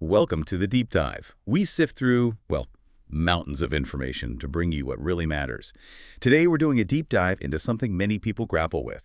Welcome to the Deep Dive. We sift through, well, mountains of information to bring you what really matters. Today we're doing a deep dive into something many people grapple with.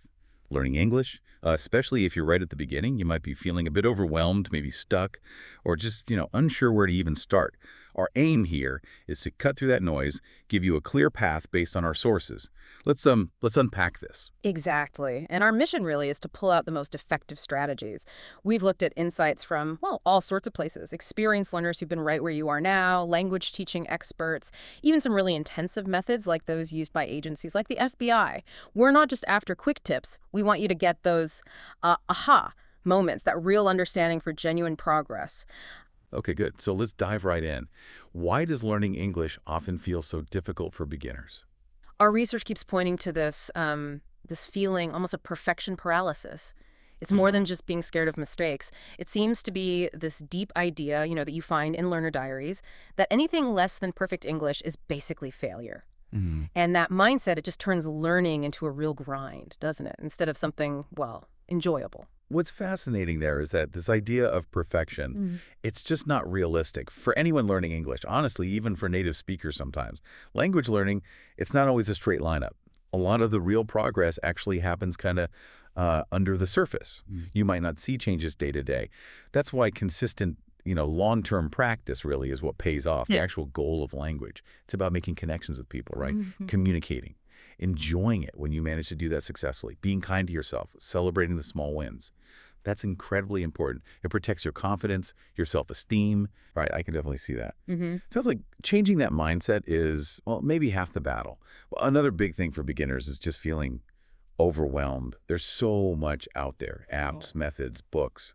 Learning English, especially if you're right at the beginning, you might be feeling a bit overwhelmed, maybe stuck, or just, unsure where to even start. Our aim here is to cut through that noise, give you a clear path based on our sources. Let's unpack this. Exactly. And our mission really is to pull out the most effective strategies. We've looked at insights from, well, all sorts of places. Experienced learners who've been right where you are now, language teaching experts, even some really intensive methods like those used by agencies like the FBI. We're not just after quick tips. We want you to get those aha moments, that real understanding for genuine progress. Okay, good. So let's dive right in. Why does learning English often feel so difficult for beginners? Our research keeps pointing to this feeling, almost of perfection paralysis. It's more than just being scared of mistakes. It seems to be this deep idea, that you find in learner diaries, that anything less than perfect English is basically failure. Mhm. And that mindset, it just turns learning into a real grind, doesn't it? Instead of something, well, enjoyable. What's fascinating there is that this idea of perfection, it's just not realistic for anyone learning English, honestly, even for native speakers sometimes. Language learning, it's not always a straight line up. A lot of the real progress actually happens kind of under the surface. You might not see changes day to day. That's why consistent, long-term practice really is what pays off, the Yeah. actual goal of language. It's about making connections with people, right? Mhm. Communicating, enjoying it when you manage to do that successfully, being kind to yourself, celebrating the small wins. That's incredibly important. It protects your confidence, your self-esteem. Right, I can definitely see that. Mhm. Sounds like changing that mindset is, well, maybe half the battle. Well, another big thing for beginners is just feeling overwhelmed. There's so much out there, apps, methods, books.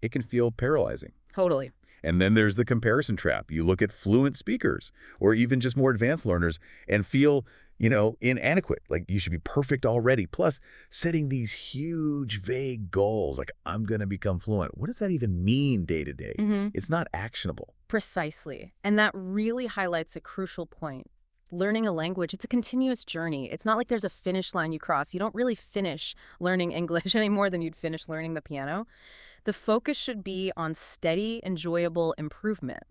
It can feel paralyzing. Totally. And then there's the comparison trap. You look at fluent speakers or even just more advanced learners and feel, inadequate, like you should be perfect already. Plus, setting these huge, vague goals, like I'm going to become fluent. What does that even mean day to day? Mhm. It's not actionable. Precisely. And that really highlights a crucial point. Learning a language, it's a continuous journey. It's not like there's a finish line you cross. You don't really finish learning English any more than you'd finish learning the piano. The focus should be on steady, enjoyable improvement.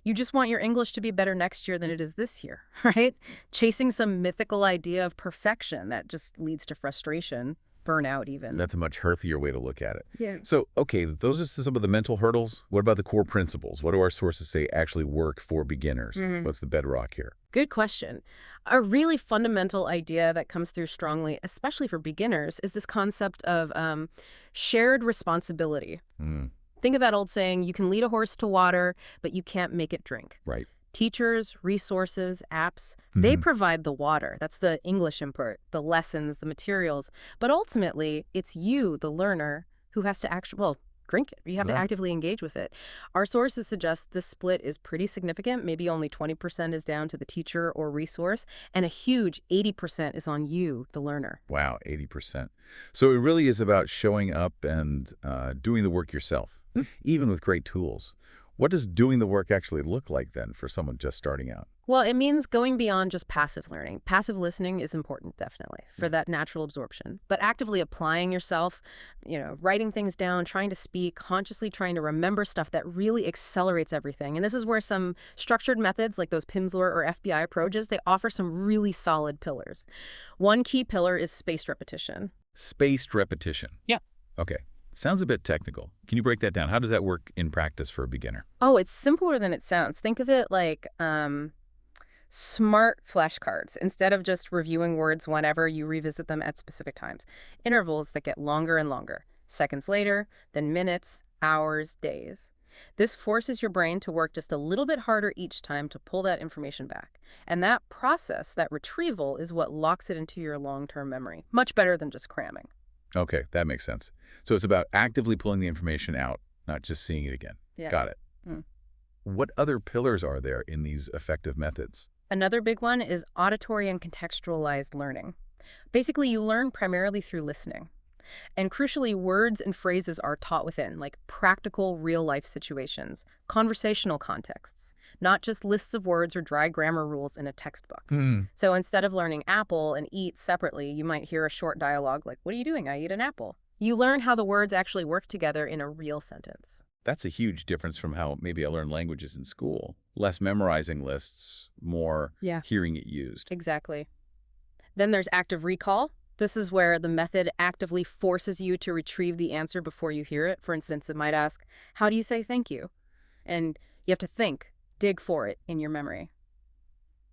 You just want your English to be better next year than it is this year, right? Chasing some mythical idea of perfection that just leads to frustration, burnout even. That's a much healthier way to look at it. Yeah. So, okay, those are some of the mental hurdles. What about the core principles? What do our sources say actually work for beginners? What's the bedrock here? Good question. A really fundamental idea that comes through strongly, especially for beginners, is this concept of shared responsibility. Mm, Think of that old saying, you can lead a horse to water, but you can't make it drink. right. Teachers, resources, apps, they provide the water. That's the English input, the lessons, the materials. But ultimately, it's you, the learner, who has to actually, well, drink it. You have to Right. actively engage with it. Our sources suggest this split is pretty significant. Maybe only 20% is down to the teacher or resource, and a huge 80% is on you, the learner. Wow, 80%. So it really is about showing up and doing the work yourself, even with great tools. What does doing the work actually look like then for someone just starting out? Well, it means going beyond just passive learning. Passive listening is important, definitely, for that natural absorption. But actively applying yourself, writing things down, trying to speak, consciously trying to remember stuff that really accelerates everything. And this is where some structured methods like those Pimsleur or FBI approaches, they offer some really solid pillars. One key pillar is spaced repetition. Spaced repetition. Yeah. Okay. Sounds a bit technical. Can you break that down? How does that work in practice for a beginner? Oh, it's simpler than it sounds. Think of it like smart flashcards. Instead of just reviewing words whenever, you revisit them at specific times. Intervals that get longer and longer. Seconds later, then minutes, hours, days. This forces your brain to work just a little bit harder each time to pull that information back. And that process, that retrieval, is what locks it into your long-term memory. Much better than just cramming. Okay, that makes sense. So it's about actively pulling the information out, not just seeing it again. Yeah. Got it. Mm. What other pillars are there in these effective methods? Another big one is auditory and contextualized learning. Basically, you learn primarily through listening. And crucially, words and phrases are taught within, like practical, real-life situations, conversational contexts, not just lists of words or dry grammar rules in a textbook. So instead of learning apple and eat separately, you might hear a short dialogue like, "What are you doing? I eat an apple." You learn how the words actually work together in a real sentence. That's a huge difference from how maybe I learned languages in school. Less memorizing lists, more Yeah. hearing it used. Exactly. Then there's active recall. This is where the method actively forces you to retrieve the answer before you hear it. For instance, it might ask, how do you say thank you? And you have to think, dig for it in your memory.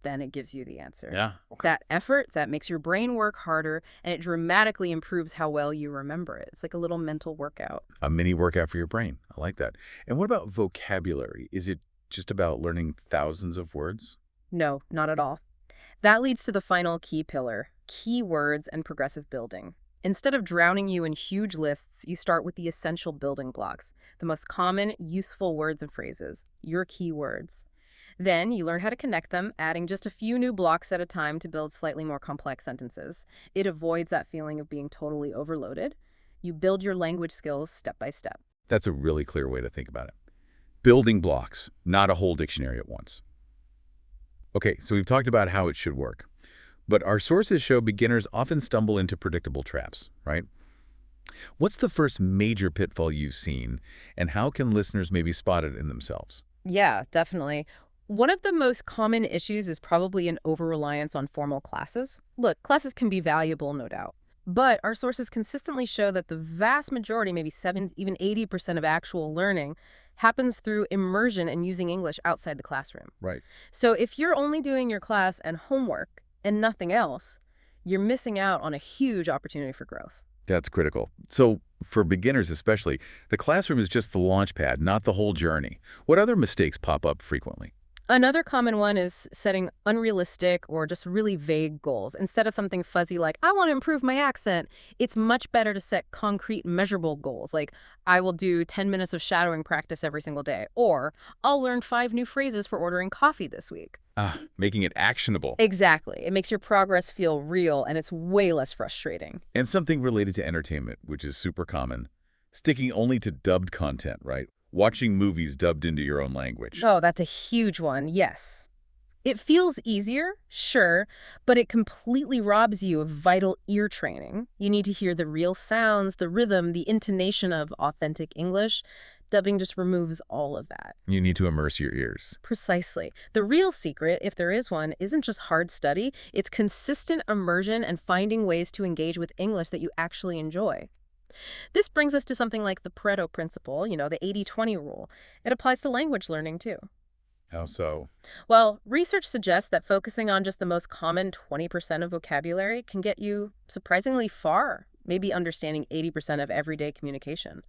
Then it gives you the answer. Yeah. That effort, that makes your brain work harder, and it dramatically improves how well you remember it. It's like a little mental workout. A mini workout for your brain. I like that. And what about vocabulary? Is it just about learning thousands of words? No, not at all. That leads to the final key pillar, keywords and progressive building. Instead of drowning you in huge lists, you start with the essential building blocks, the most common, useful words and phrases, your keywords. Then you learn how to connect them, adding just a few new blocks at a time to build slightly more complex sentences. It avoids that feeling of being totally overloaded. You build your language skills step by step. That's a really clear way to think about it. Building blocks, not a whole dictionary at once. Okay, so we've talked about how it should work. But our sources show beginners often stumble into predictable traps, right? What's the first major pitfall you've seen, and how can listeners maybe spot it in themselves? Yeah, definitely. One of the most common issues is probably an over-reliance on formal classes. Look, classes can be valuable, no doubt. But our sources consistently show that the vast majority, maybe 7, even 80% of actual learning happens through immersion and using English outside the classroom. Right. So if you're only doing your class and homework and nothing else, you're missing out on a huge opportunity for growth. That's critical. So for beginners especially, the classroom is just the launch pad, not the whole journey. What other mistakes pop up frequently? Another common one is setting unrealistic or just really vague goals. Instead of something fuzzy like, I want to improve my accent, it's much better to set concrete, measurable goals like, I will do 10 minutes of shadowing practice every single day, or I'll learn 5 new phrases for ordering coffee this week. Making it actionable. Exactly. It makes your progress feel real, and it's way less frustrating. And something related to entertainment, which is super common. Sticking only to dubbed content, right? Watching movies dubbed into your own language. Oh, that's a huge one, yes. It feels easier, sure, but it completely robs you of vital ear training. You need to hear the real sounds, the rhythm, the intonation of authentic English. Dubbing just removes all of that. You need to immerse your ears. Precisely. The real secret, if there is one, isn't just hard study. It's consistent immersion and finding ways to engage with English that you actually enjoy. This brings us to something like the Pareto principle, the 80-20 rule. It applies to language learning, too. How so? Well, research suggests that focusing on just the most common 20% of vocabulary can get you surprisingly far, maybe understanding 80% of everyday communication.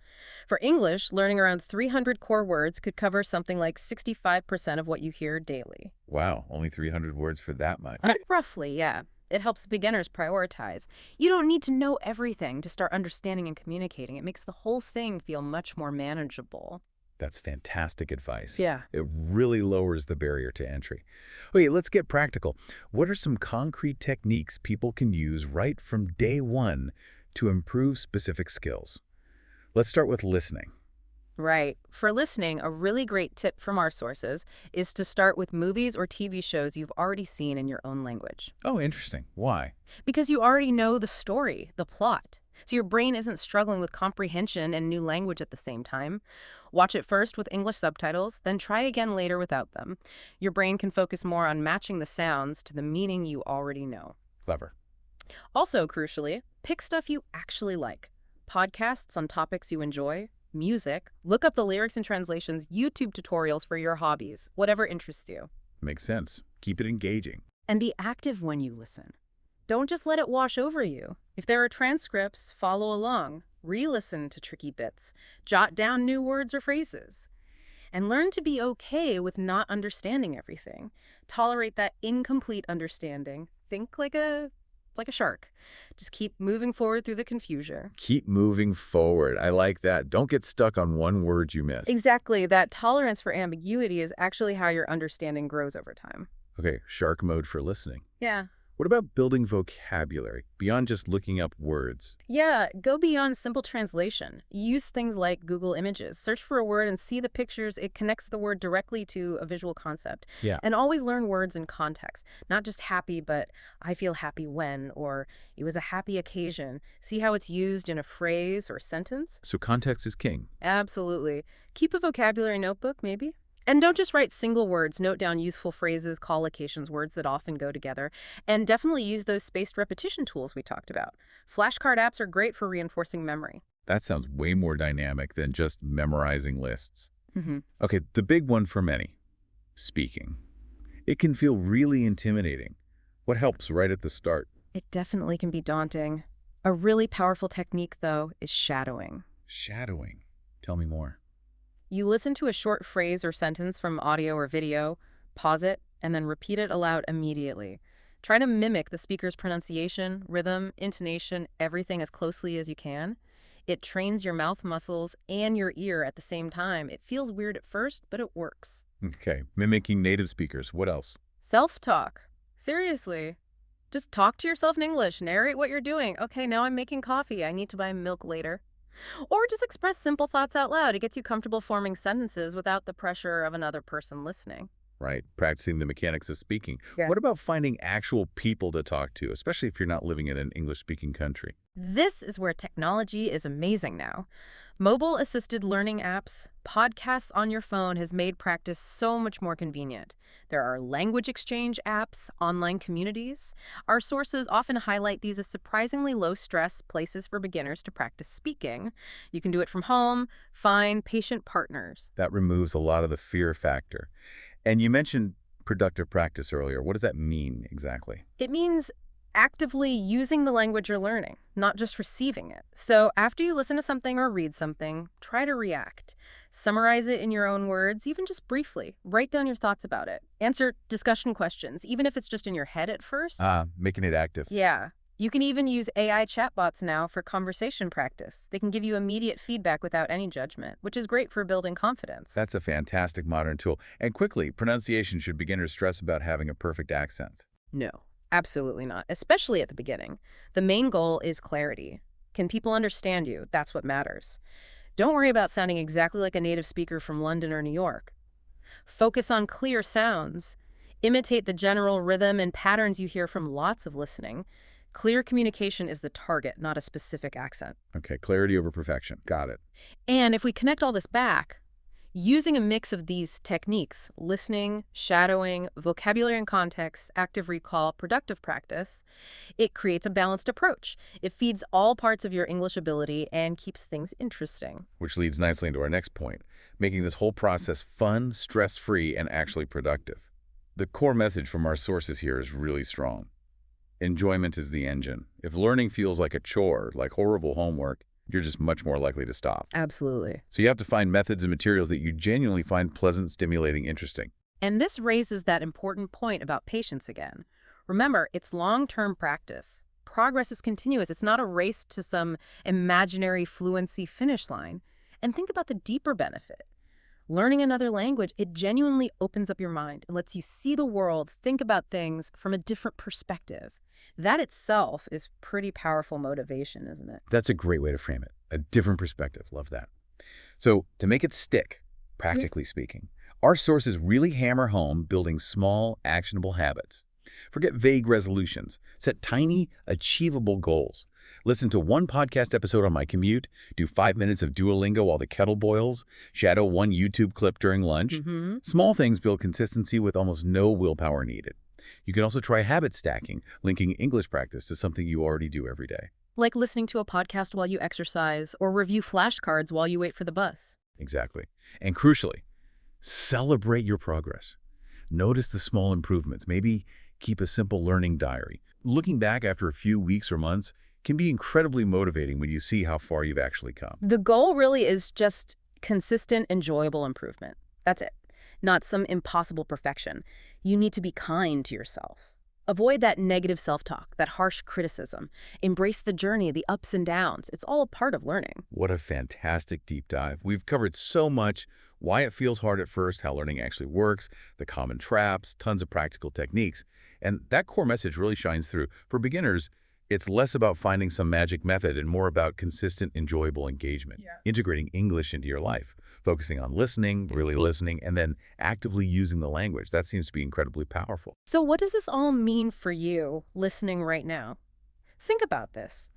For English, learning around 300 core words could cover something like 65% of what you hear daily. Wow, only 300 words for that much. Roughly, yeah. It helps beginners prioritize. You don't need to know everything to start understanding and communicating. It makes the whole thing feel much more manageable. That's fantastic advice. Yeah. It really lowers the barrier to entry. Okay, let's get practical. What are some concrete techniques people can use right from day one to improve specific skills? Let's start with listening. Right. For listening, a really great tip from our sources is to start with movies or TV shows you've already seen in your own language. Oh, interesting. Why? Because you already know the story, the plot. So your brain isn't struggling with comprehension and new language at the same time. Watch it first with English subtitles, then try again later without them. Your brain can focus more on matching the sounds to the meaning you already know. Clever. Also, crucially, pick stuff you actually like. Podcasts on topics you enjoy, music, look up the lyrics and translations, YouTube tutorials for your hobbies, whatever interests you. Makes sense. Keep it engaging. And be active when you listen. Don't just let it wash over you. If there are transcripts, follow along. Re-listen to tricky bits. Jot down new words or phrases. And learn to be okay with not understanding everything. Tolerate that incomplete understanding. Think like a shark. Just keep moving forward through the confusion. Keep moving forward. I like that. Don't get stuck on one word you missed. Exactly. That tolerance for ambiguity is actually how your understanding grows over time. Okay, shark mode for listening. Yeah. What about building vocabulary beyond just looking up words? Yeah, go beyond simple translation. Use things like Google Images. Search for a word and see the pictures. It connects the word directly to a visual concept. Yeah. And always learn words in context. Not just happy, but I feel happy when, or it was a happy occasion. See how it's used in a phrase or sentence? So context is king. Absolutely. Keep a vocabulary notebook, maybe. And don't just write single words. Note down useful phrases, collocations, words that often go together. And definitely use those spaced repetition tools we talked about. Flashcard apps are great for reinforcing memory. That sounds way more dynamic than just memorizing lists. Mm-hmm. Okay, the big one for many, speaking. It can feel really intimidating. What helps right at the start? It definitely can be daunting. A really powerful technique, though, is shadowing. Shadowing. Tell me more. You listen to a short phrase or sentence from audio or video, pause it, and then repeat it aloud immediately. Try to mimic the speaker's pronunciation, rhythm, intonation, everything as closely as you can. It trains your mouth muscles and your ear at the same time. It feels weird at first, but it works. Okay, mimicking native speakers. What else? Self-talk. Seriously. Just talk to yourself in English. Narrate what you're doing. Okay, now I'm making coffee. I need to buy milk later. Or just express simple thoughts out loud. It gets you comfortable forming sentences without the pressure of another person listening. Right, practicing the mechanics of speaking. Yeah. What about finding actual people to talk to, especially if you're not living in an English-speaking country? This is where technology is amazing now. Mobile-assisted learning apps, podcasts on your phone has made practice so much more convenient. There are language exchange apps, online communities. Our sources often highlight these as surprisingly low-stress places for beginners to practice speaking. You can do it from home, find patient partners. That removes a lot of the fear factor. And you mentioned productive practice earlier. What does that mean exactly? It means actively using the language you're learning, not just receiving it. So after you listen to something or read something, try to react. Summarize it in your own words, even just briefly. Write down your thoughts about it. Answer discussion questions, even if it's just in your head at first. Making it active. Yeah. You can even use AI chatbots now for conversation practice. They can give you immediate feedback without any judgment, which is great for building confidence. That's a fantastic modern tool. And quickly, pronunciation. Should beginners stress about having a perfect accent? No. Absolutely not, especially at the beginning. The main goal is clarity. Can people understand you? That's what matters. Don't worry about sounding exactly like a native speaker from London or New York. Focus on clear sounds. Imitate the general rhythm and patterns you hear from lots of listening. Clear communication is the target, not a specific accent. Okay, clarity over perfection. Got it. And if we connect all this back, using a mix of these techniques, listening, shadowing, vocabulary and context, active recall, productive practice, it creates a balanced approach. It feeds all parts of your English ability and keeps things interesting. Which leads nicely into our next point, making this whole process fun, stress-free, and actually productive. The core message from our sources here is really strong. Enjoyment is the engine. If learning feels like a chore, like horrible homework, you're just much more likely to stop. Absolutely. So you have to find methods and materials that you genuinely find pleasant, stimulating, interesting. And this raises that important point about patience again. Remember, it's long-term practice. Progress is continuous. It's not a race to some imaginary fluency finish line. And think about the deeper benefit. Learning another language, it genuinely opens up your mind and lets you see the world, think about things from a different perspective. That itself is pretty powerful motivation, isn't it? That's a great way to frame it. A different perspective. Love that. So to make it stick, practically speaking, our sources really hammer home building small, actionable habits. Forget vague resolutions. Set tiny, achievable goals. Listen to one podcast episode on my commute, do 5 minutes of Duolingo while the kettle boils, shadow one YouTube clip during lunch. Small things build consistency with almost no willpower needed. You can also try habit stacking, linking English practice to something you already do every day. Like listening to a podcast while you exercise or review flashcards while you wait for the bus. Exactly. And crucially, celebrate your progress. Notice the small improvements. Maybe keep a simple learning diary. Looking back after a few weeks or months can be incredibly motivating when you see how far you've actually come. The goal really is just consistent, enjoyable improvement. That's it. Not some impossible perfection. You need to be kind to yourself. Avoid that negative self-talk, that harsh criticism. Embrace the journey, the ups and downs. It's all a part of learning. What a fantastic deep dive. We've covered so much, why it feels hard at first, how learning actually works, the common traps, tons of practical techniques. And that core message really shines through. For beginners, it's less about finding some magic method and more about consistent, enjoyable engagement, integrating English into your life, focusing on listening, really listening, and then actively using the language. That seems to be incredibly powerful. So what does this all mean for you listening right now? Think about this.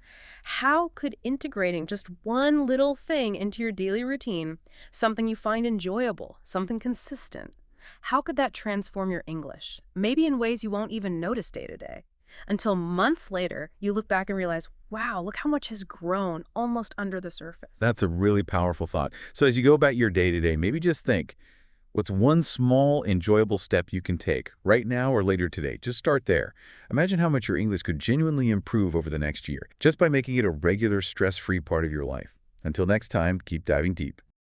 How could integrating just one little thing into your daily routine, something you find enjoyable, something consistent, how could that transform your English? Maybe in ways you won't even notice day to day. Until months later, you look back and realize, wow, look how much has grown almost under the surface. That's a really powerful thought. So as you go about your day-to-day, maybe just think, what's one small, enjoyable step you can take right now or later today? Just start there. Imagine how much your English could genuinely improve over the next year, just by making it a regular, stress-free part of your life. Until next time, keep diving deep.